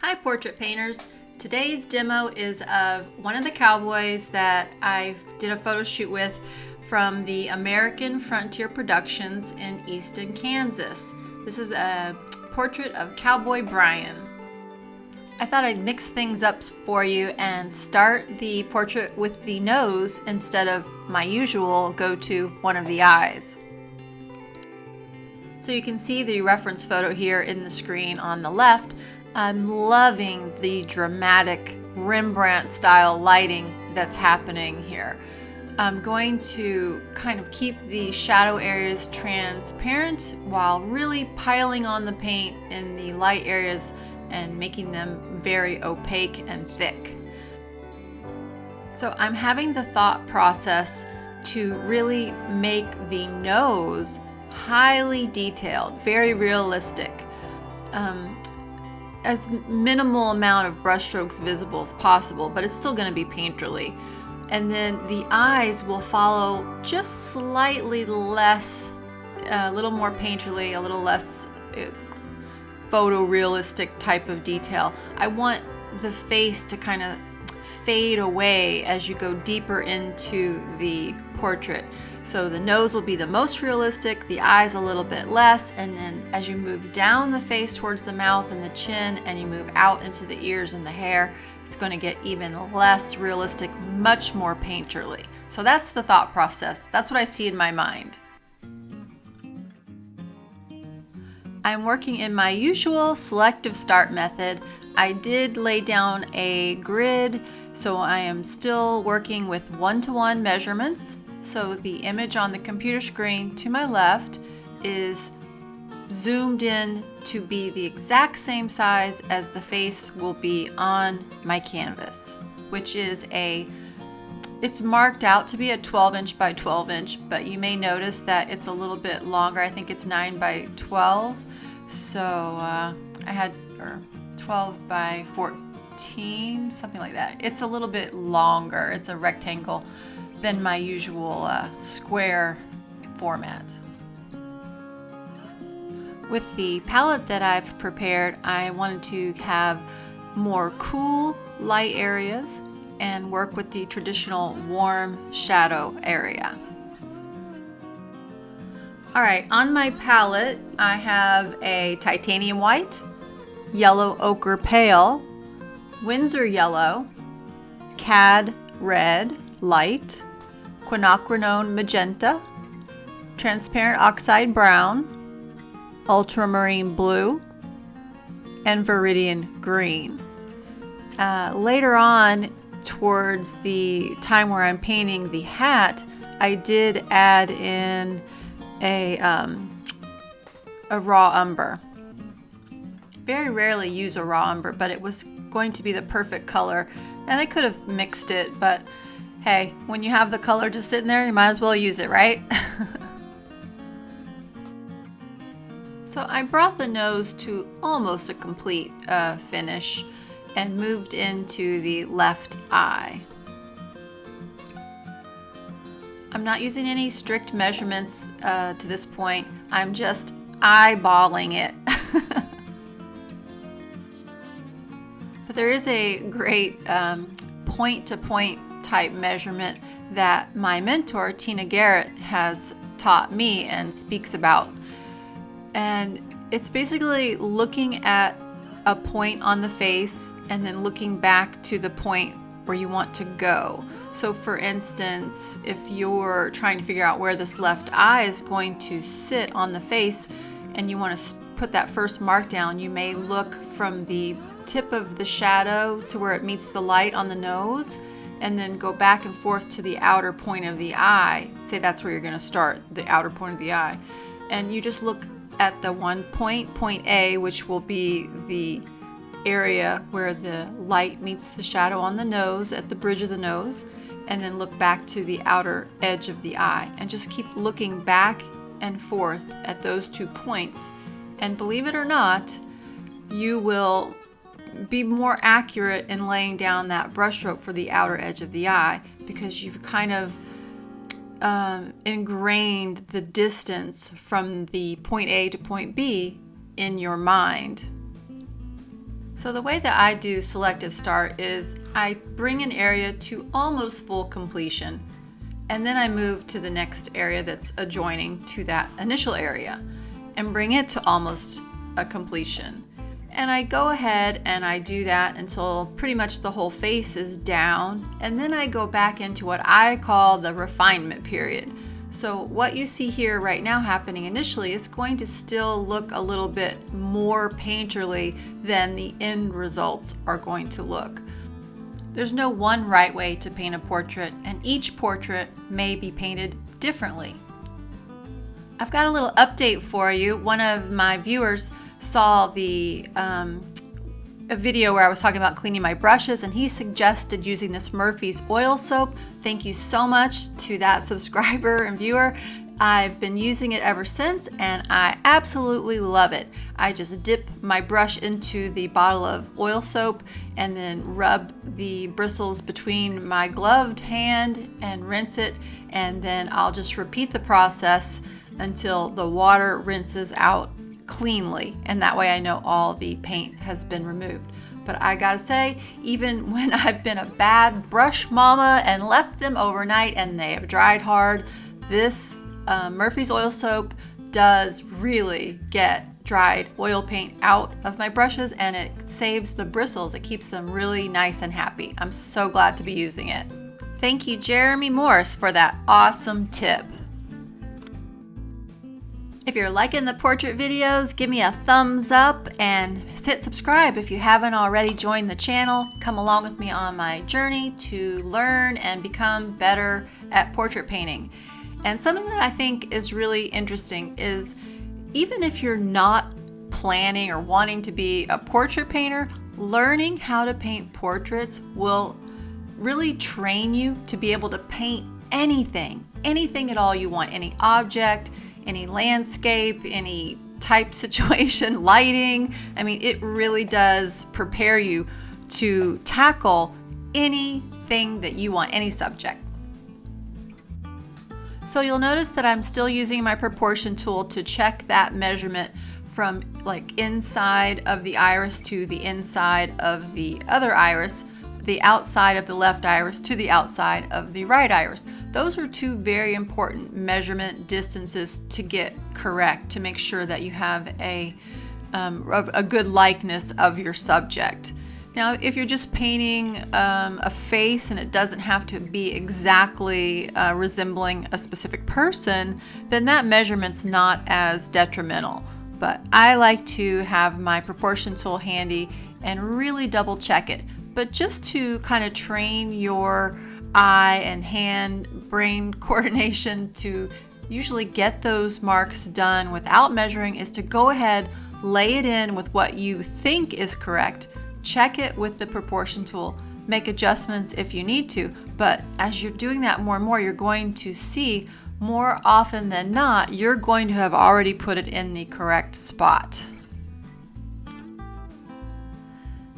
Hi portrait painters. Today's demo is of one of the cowboys that I did a photo shoot with from the American Frontier Productions in Easton, Kansas. This is a portrait of Cowboy Brian. I thought I'd mix things up for you and start the portrait with the nose instead of my usual go-to one of the eyes. So you can see the reference photo here in the screen on the left. I'm loving the dramatic Rembrandt style lighting that's happening here. I'm going to kind of keep the shadow areas transparent while really piling on the paint in the light areas and making them very opaque and thick. So I'm having the thought process to really make the nose highly detailed, very realistic. As minimal amount of brushstrokes visible as possible, but it's still going to be painterly. And then the eyes will follow just slightly less, a little more painterly, a little less photorealistic type of detail. I want the face to kind of fade away as you go deeper into the portrait. So the nose will be the most realistic, the eyes a little bit less, and then as you move down the face towards the mouth and the chin and you move out into the ears and the hair, it's going to get even less realistic, much more painterly. So that's the thought process. That's what I see in my mind. I'm working in my usual selective start method. I did lay down a grid, so I am still working with one-to-one measurements. So the image on the computer screen to my left is zoomed in to be the exact same size as the face will be on my canvas, which is it's marked out to be a 12-inch by 12-inch, but you may notice that it's a little bit longer. I think it's 9 by 12. So I had 12 by 14, something like that. It's a little bit longer. It's a rectangle than my usual square format. With the palette that I've prepared, I wanted to have more cool light areas and work with the traditional warm shadow area. Alright, on my palette I have a titanium white, yellow ochre pale, Winsor yellow, cad red light, quinacridone magenta, transparent oxide brown, ultramarine blue, and viridian green. Later on, towards the time where I'm painting the hat, I did add in a raw umber. Very rarely use a raw umber, but it was going to be the perfect color, and I could have mixed it, but hey, when you have the color just sitting there, you might as well use it, right? So I brought the nose to almost a complete finish and moved into the left eye. I'm not using any strict measurements to this point. I'm just eyeballing it. But there is a great point-to-point type measurement that my mentor Tina Garrett has taught me and speaks about, and it's basically looking at a point on the face and then looking back to the point where you want to go. So for instance, if you're trying to figure out where this left eye is going to sit on the face and you want to put that first mark down, you may look from the tip of the shadow to where it meets the light on the nose, and then go back and forth to the outer point of the eye. Say that's where you're going to start, the outer point of the eye. And you just look at the one point, point A, which will be the area where the light meets the shadow on the nose, at the bridge of the nose, and then look back to the outer edge of the eye. And just keep looking back and forth at those 2 points. And believe it or not, you will be more accurate in laying down that brushstroke for the outer edge of the eye, because you've kind of ingrained the distance from the point A to point B in your mind. So the way that I do selective start is I bring an area to almost full completion, and then I move to the next area that's adjoining to that initial area and bring it to almost a completion. And I go ahead and I do that until pretty much the whole face is down, and then I go back into what I call the refinement period. So what you see here right now happening initially is going to still look a little bit more painterly than the end results are going to look. There's no one right way to paint a portrait, and each portrait may be painted differently. I've got a little update for you. One of my viewers saw a video where I was talking about cleaning my brushes, and he suggested using this Murphy's oil soap. Thank you so much to that subscriber and viewer. I've been using it ever since, and I absolutely love it. I just dip my brush into the bottle of oil soap and then rub the bristles between my gloved hand and rinse it, and then I'll just repeat the process until the water rinses out cleanly, and that way I know all the paint has been removed. But I gotta say, even when I've been a bad brush mama and left them overnight and they have dried hard, this Murphy's oil soap does really get dried oil paint out of my brushes, and it saves the bristles. It keeps them really nice and happy. I'm so glad to be using it. Thank you, Jeremy Morse, for that awesome tip. If you're liking the portrait videos, give me a thumbs up and hit subscribe if you haven't already joined the channel. Come along with me on my journey to learn and become better at portrait painting. And something that I think is really interesting is, even if you're not planning or wanting to be a portrait painter, learning how to paint portraits will really train you to be able to paint anything at all you want, any object, any landscape, any type situation, lighting. I mean, it really does prepare you to tackle anything that you want, any subject. So you'll notice that I'm still using my proportion tool to check that measurement from like inside of the iris to the inside of the other iris, the outside of the left iris to the outside of the right iris. Those are two very important measurement distances to get correct, to make sure that you have a good likeness of your subject. Now, if you're just painting a face and it doesn't have to be exactly resembling a specific person, then that measurement's not as detrimental. But I like to have my proportion tool handy and really double check it. But just to kind of train your eye and hand brain coordination to usually get those marks done without measuring is to go ahead, lay it in with what you think is correct, check it with the proportion tool, make adjustments if you need to. But as you're doing that more and more, you're going to see more often than not, you're going to have already put it in the correct spot.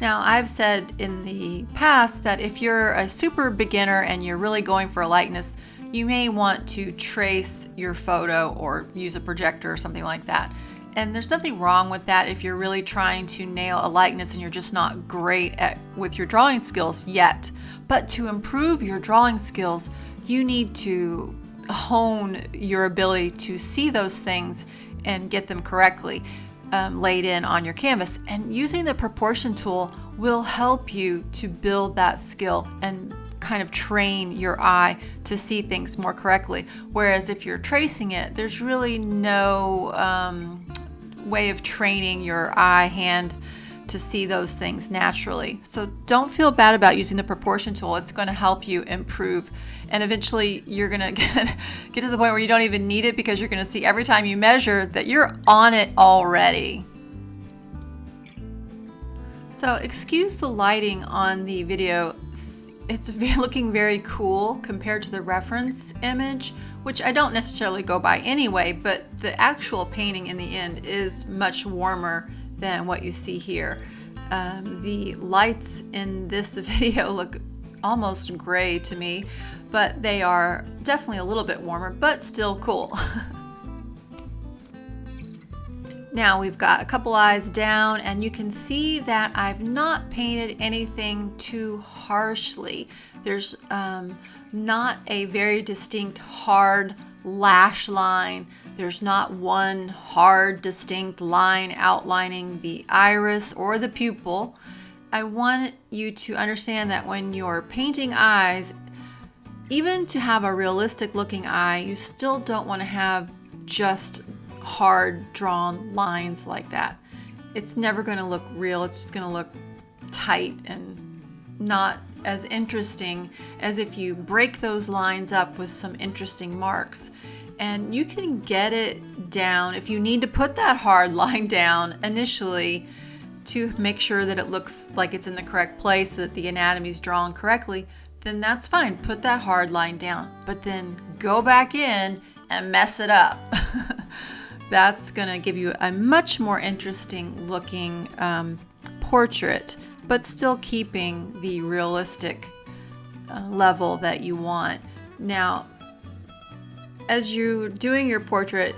Now, I've said in the past that if you're a super beginner and you're really going for a likeness, you may want to trace your photo or use a projector or something like that. And there's nothing wrong with that if you're really trying to nail a likeness and you're just not great with your drawing skills yet. But to improve your drawing skills, you need to hone your ability to see those things and get them correctly laid in on your canvas. And using the proportion tool will help you to build that skill and kind of train your eye to see things more correctly. Whereas if you're tracing it, there's really no way of training your eye hand to see those things naturally. So don't feel bad about using the proportion tool. It's going to help you improve, and eventually you're going to get to the point where you don't even need it, because you're going to see every time you measure that you're on it already. So excuse the lighting on the video. It's looking very cool compared to the reference image, which I don't necessarily go by anyway, but the actual painting in the end is much warmer than what you see here. The lights in this video look almost gray to me, but they are definitely a little bit warmer, but still cool. Now we've got a couple eyes down, and you can see that I've not painted anything too harshly. There's not a very distinct hard lash line. There's not one hard distinct line outlining the iris or the pupil. I want you to understand that when you're painting eyes, even to have a realistic looking eye, you still don't want to have just hard drawn lines like that. It's never going to look real. It's just going to look tight and not as interesting as if you break those lines up with some interesting marks. And you can get it down if you need to put that hard line down initially to make sure that it looks like it's in the correct place, that the anatomy is drawn correctly, then that's fine. Put that hard line down, but then go back in and mess it up. That's going to give you a much more interesting looking portrait, but still keeping the realistic level that you want. Now, as you're doing your portrait,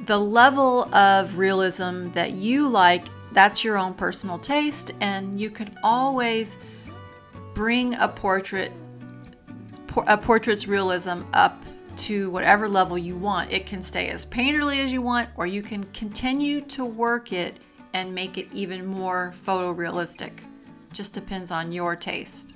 the level of realism that you like, that's your own personal taste, and you can always bring a portrait's realism up to whatever level you want. It can stay as painterly as you want, or you can continue to work it and make it even more photorealistic. Just depends on your taste.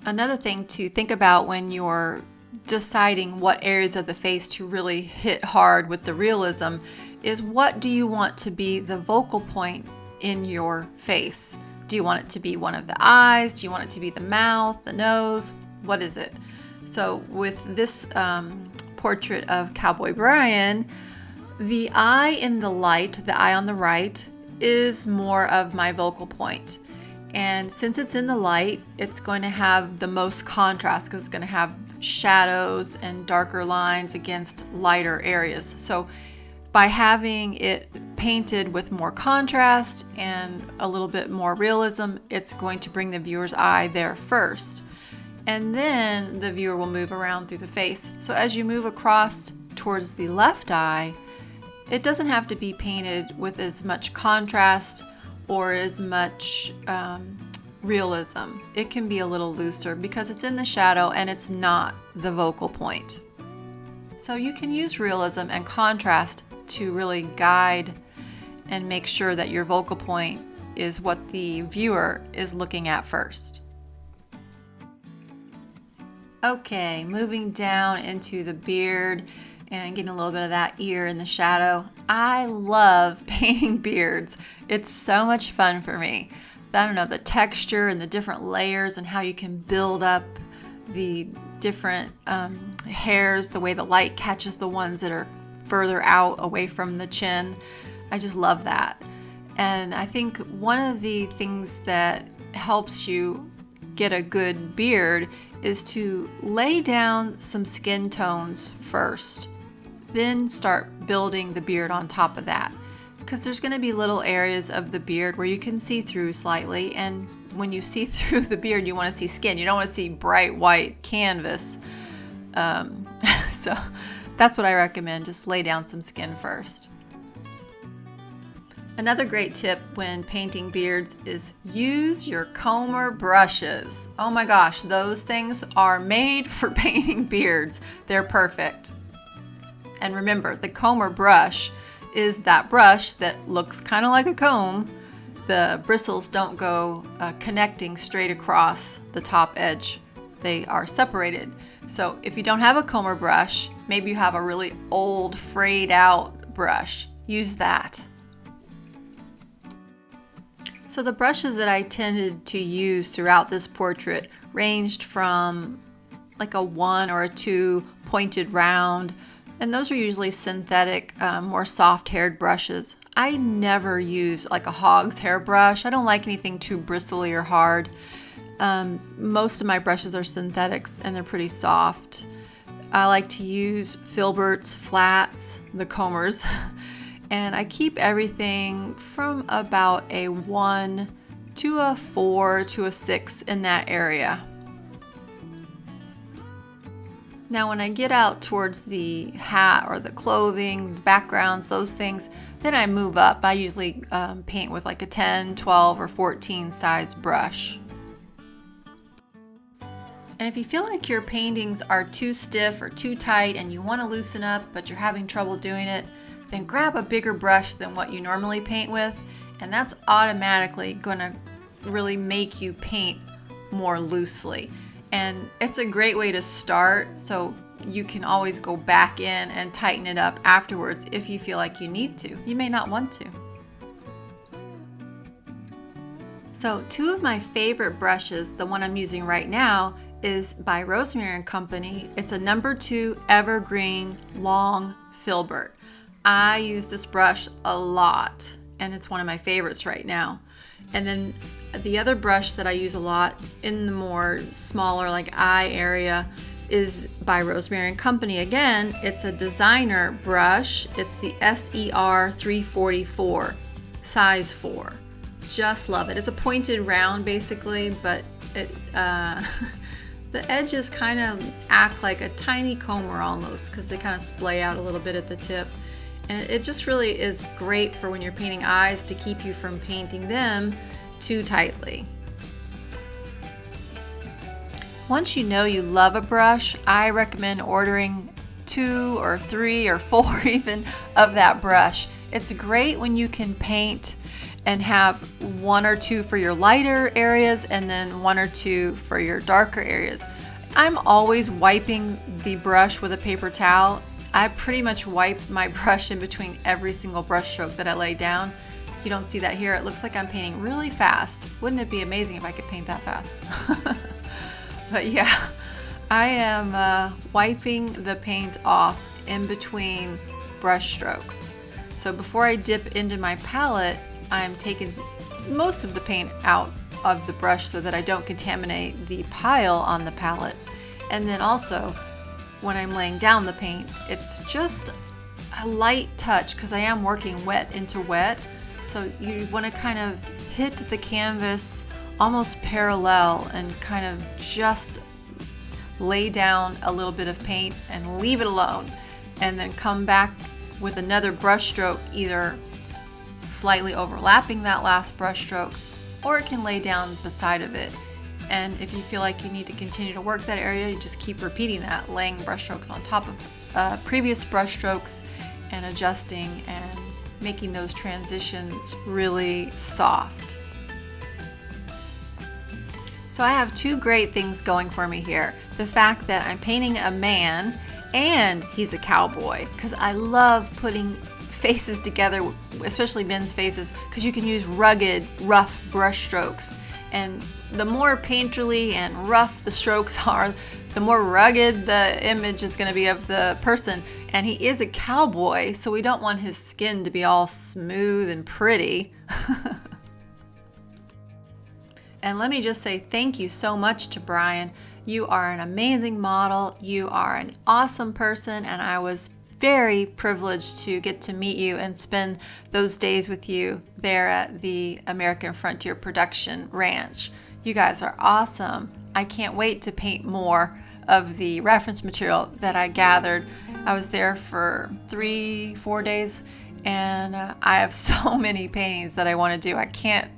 Another thing to think about when you're deciding what areas of the face to really hit hard with the realism is, what do you want to be the focal point in your face? Do you want it to be one of the eyes? Do you want it to be the mouth, the nose? What is it? So with this portrait of Cowboy Brian, the eye in the light, the eye on the right, is more of my focal point. And since it's in the light, it's going to have the most contrast because it's going to have shadows and darker lines against lighter areas. So by having it painted with more contrast and a little bit more realism, it's going to bring the viewer's eye there first. And then the viewer will move around through the face. So as you move across towards the left eye, it doesn't have to be painted with as much contrast or as much realism. It can be a little looser because it's in the shadow and it's not the focal point. So you can use realism and contrast to really guide and make sure that your focal point is what the viewer is looking at first. Okay, moving down into the beard and getting a little bit of that ear in the shadow. I love painting beards. It's so much fun for me. I don't know, the texture and the different layers and how you can build up the different hairs, the way the light catches the ones that are further out away from the chin. I just love that. And I think one of the things that helps you get a good beard is to lay down some skin tones first, then start building the beard on top of that. Because there's going to be little areas of the beard where you can see through slightly, and when you see through the beard, you want to see skin. You don't want to see bright white canvas. So that's what I recommend. Just lay down some skin first. Another great tip when painting beards is use your comber brushes. Oh my gosh, those things are made for painting beards. They're perfect. And remember, the comber brush is that brush that looks kind of like a comb. The bristles don't go connecting straight across the top edge. They are separated. So if you don't have a comber brush, maybe you have a really old frayed out brush, use that. So the brushes that I tended to use throughout this portrait ranged from like a 1 or a 2 pointed round, and those are usually synthetic, more soft-haired brushes. I never use like a hog's hair brush. I don't like anything too bristly or hard. Most of my brushes are synthetics and they're pretty soft. I like to use filberts, flats, the combers, and I keep everything from about a 1 to a 4 to a 6 in that area. Now when I get out towards the hat or the clothing, the backgrounds, those things, then I move up. I usually paint with like a 10, 12, or 14 size brush. And if you feel like your paintings are too stiff or too tight and you want to loosen up but you're having trouble doing it, then grab a bigger brush than what you normally paint with, and that's automatically going to really make you paint more loosely. And it's a great way to start, so you can always go back in and tighten it up afterwards if you feel like you need to. You may not want to. So two of my favorite brushes, the one I'm using right now, is by Rosemary & Company. It's a number 2 evergreen long filbert. I use this brush a lot and it's one of my favorites right now. And then the other brush that I use a lot in the more smaller like eye area is by Rosemary & Company. Again, it's a designer brush. It's the SER 344 size 4. Just love it. It's a pointed round basically, but it the edges kind of act like a tiny comber almost because they kind of splay out a little bit at the tip. And it just really is great for when you're painting eyes to keep you from painting them too tightly. Once you know you love a brush, I recommend ordering 2 or 3 or 4 even of that brush. It's great when you can paint and have 1 or 2 for your lighter areas and then 1 or 2 for your darker areas. I'm always wiping the brush with a paper towel. I pretty much wipe my brush in between every single brush stroke that I lay down. You don't see that here. It looks like I'm painting really fast. Wouldn't it be amazing if I could paint that fast? But yeah, I am wiping the paint off in between brush strokes. So before I dip into my palette, I'm taking most of the paint out of the brush so that I don't contaminate the pile on the palette. And then also, when I'm laying down the paint, it's just a light touch because I am working wet into wet. So you want to kind of hit the canvas almost parallel and kind of just lay down a little bit of paint and leave it alone, and then come back with another brush stroke, either slightly overlapping that last brush stroke, or it can lay down beside of it. And if you feel like you need to continue to work that area, you just keep repeating that, laying brush strokes on top of previous brush strokes and adjusting and making those transitions really soft. So I have 2 great things going for me here. The fact that I'm painting a man and he's a cowboy, because I love putting faces together, especially men's faces, because you can use rugged, rough brush strokes. And the more painterly and rough the strokes are, the more rugged the image is going to be of the person. And he is a cowboy, so we don't want his skin to be all smooth and pretty. And let me just say thank you so much to Brian. You are an amazing model. You are an awesome person, and I was very privileged to get to meet you and spend those days with you there at the American Frontier Production Ranch. You guys are awesome. I can't wait to paint more of the reference material that I gathered. I was there for 3-4 days, and I have so many paintings that I want to do. I can't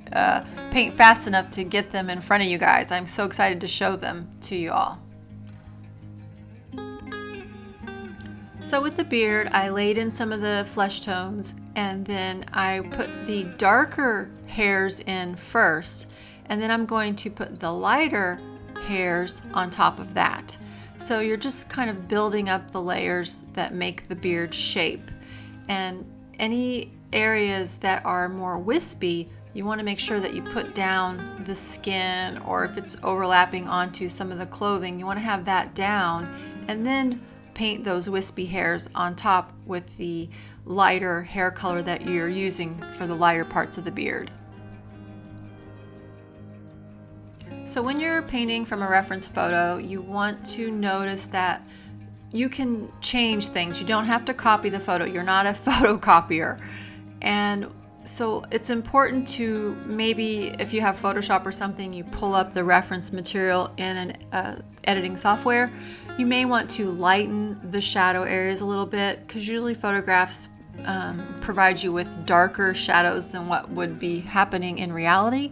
paint fast enough to get them in front of you guys. I'm so excited to show them to you all. So with the beard, I laid in some of the flesh tones, and then I put the darker hairs in first, and then I'm going to put the lighter hairs on top of that. So you're just kind of building up the layers that make the beard shape. And any areas that are more wispy, you want to make sure that you put down the skin, or if it's overlapping onto some of the clothing, you want to have that down, and then paint those wispy hairs on top with the lighter hair color that you're using for the lighter parts of the beard. So when you're painting from a reference photo, you want to notice that you can change things. You don't have to copy the photo. You're not a photocopier. And So it's important to, maybe if you have Photoshop or something, you pull up the reference material in an editing software. You may want to lighten the shadow areas a little bit, because usually photographs provide you with darker shadows than what would be happening in reality.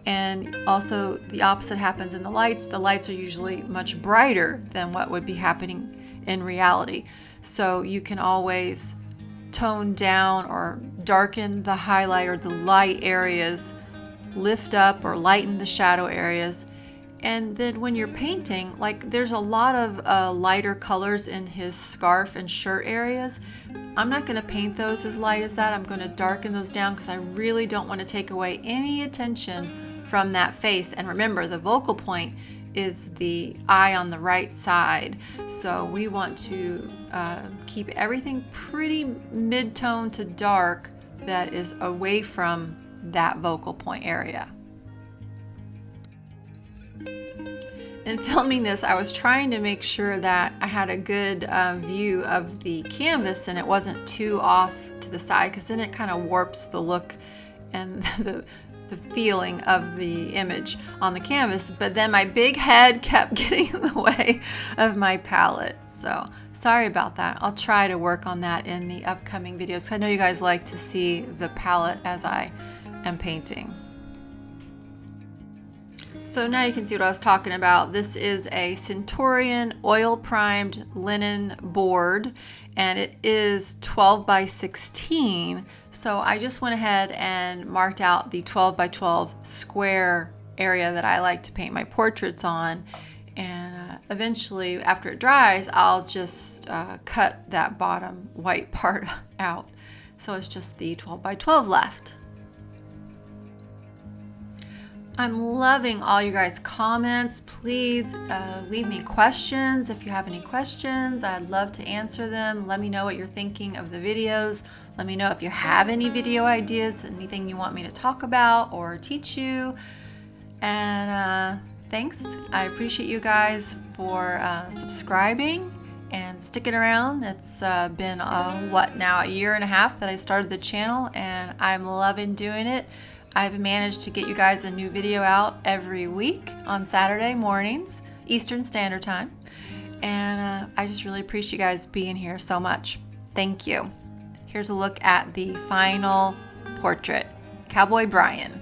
And also the opposite happens in the lights. The lights are usually much brighter than what would be happening in reality. So you can always tone down or darken the highlight or the light areas, lift up or lighten the shadow areas. And then when you're painting, like there's a lot of lighter colors in his scarf and shirt areas. I'm not going to paint those as light as that. I'm going to darken those down because I really don't want to take away any attention from that face. And remember, the focal point is the eye on the right side. So we want to keep everything pretty mid-tone to dark that is away from that focal point area. In filming this, I was trying to make sure that I had a good view of the canvas and it wasn't too off to the side, because then it kind of warps the look and the feeling of the image on the canvas. But then my big head kept getting in the way of my palette. So sorry about that. I'll try to work on that in the upcoming videos. I know you guys like to see the palette as I am painting. So now you can see what I was talking about. This is a Centurion oil primed linen board, and it is 12 by 16. So I just went ahead and marked out the 12 by 12 square area that I like to paint my portraits on. And eventually, after it dries, I'll just cut that bottom white part out. So it's just the 12 by 12 left. I'm loving all you guys' comments. Please leave me questions. If you have any questions, I'd love to answer them. Let me know what you're thinking of the videos. Let me know if you have any video ideas, anything you want me to talk about or teach you. And thanks. I appreciate you guys for subscribing and sticking around. It's been a year and a half that I started the channel, and I'm loving doing it. I've managed to get you guys a new video out every week on Saturday mornings, Eastern Standard Time. And I just really appreciate you guys being here so much. Thank you. Here's a look at the final portrait, Cowboy Brian.